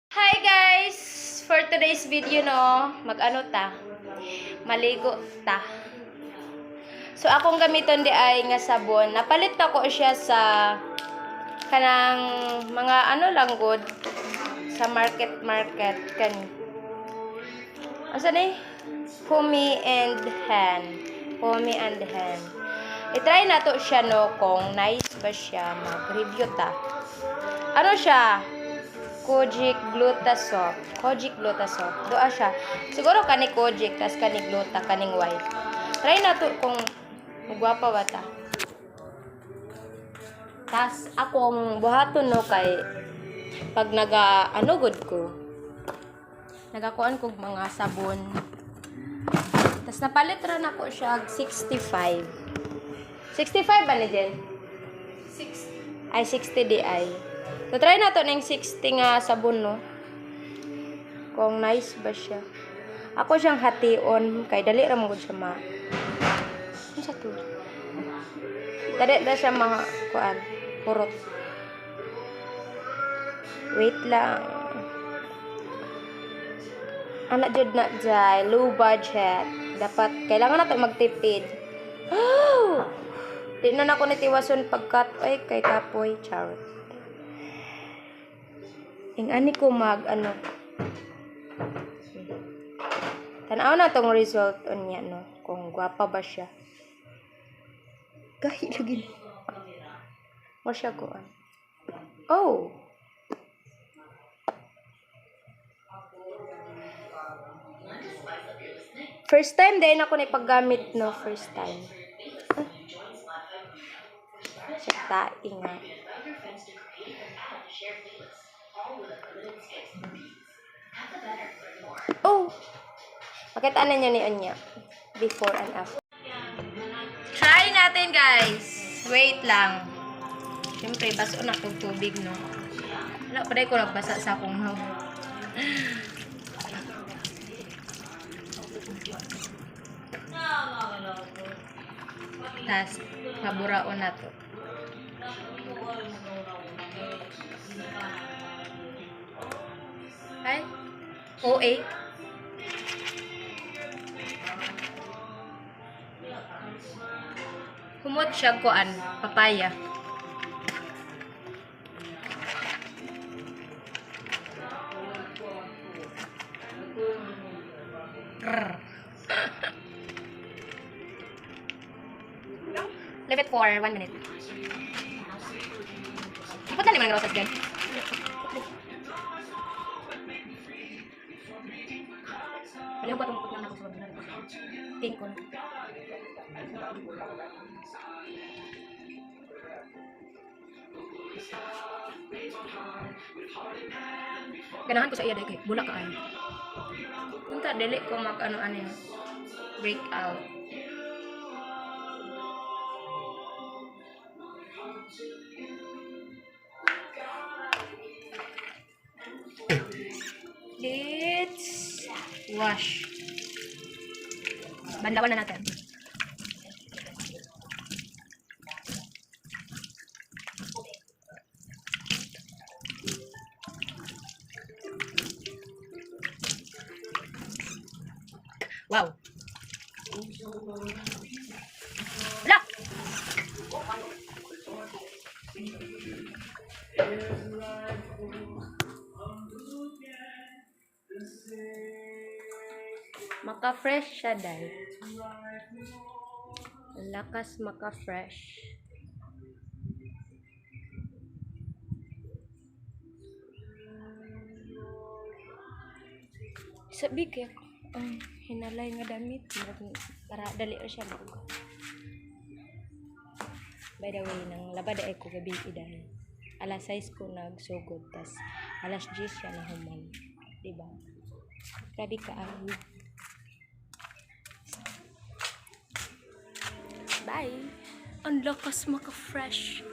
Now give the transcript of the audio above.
Hi guys! For today's video no, mag-ano ta? Maligo ta. So akong gamiton di ay nga sabon. Napalit na ko siya sa kanang mga ano lang good sa market kani. Asa ni? Pumi and hand. Pumi and hand. I-try na to siya no kung nice ba siya. Mag-review ta. Ano siya? Kojic Glutasol. Kojic Glutasol. Doa siya. Siguro kani Kojic, tas kani Gluta, kaning white. Try na to kung magwapa ba ta. Tas akong buhaton no kay pag ano good ko. Nagakuan kog mga sabon. Tas napalit ra na ko siya 65. 65 ba ni Jen? 60. Ay 60 di ay. So, try na to ng 60 nga sabon, no? Kung nice ba siya. Ako siyang hation, kay dali ra mo siya ano sa to? Dali na siya mga, kuan, purot. Wait lang. Anak jud na jay, low budget. Dapat, kailangan natin magtipid. Oh! Di na ako nitiwason pagkat, ay, kay kapoy, charot. Ing ani ko ano. Tanaw na tong result unya no, kung gwapa ba siya. Gahi lagi. Mo siya ko. Oh. First time din ako ni paggamit no, first time. Siya taing nga. Oh! Pakita na niyo ni Anya. Before and after. Try natin, guys. Wait lang. Siyempre, baso na itong tubig, no? Wala, paday ko nagbasa sa akong no. Tas, maburaon na to. Ay? OA? Humot siya kuan, papaya. Leave it for 1 minute. Ipot na naman ang rosas dyan. Alam ko itong put lang ako sa wag. Pink ko. Ganahan ko sa iya dahil kay bulak ka ay. Punta, dili ko ano break out. Let's wash. Bandawan na natin. Wow. Wala. Maka-fresh siya dahil. Lakas maka-fresh. Sabi kaya hinalay nga damit para dali siya bago. By the way, nang labada ay ko gabi dahil alas 6 ko nagsugod tas alas 10 siya na human. Diba? Grabe ka ay. Bye! Ang lakas maka-fresh.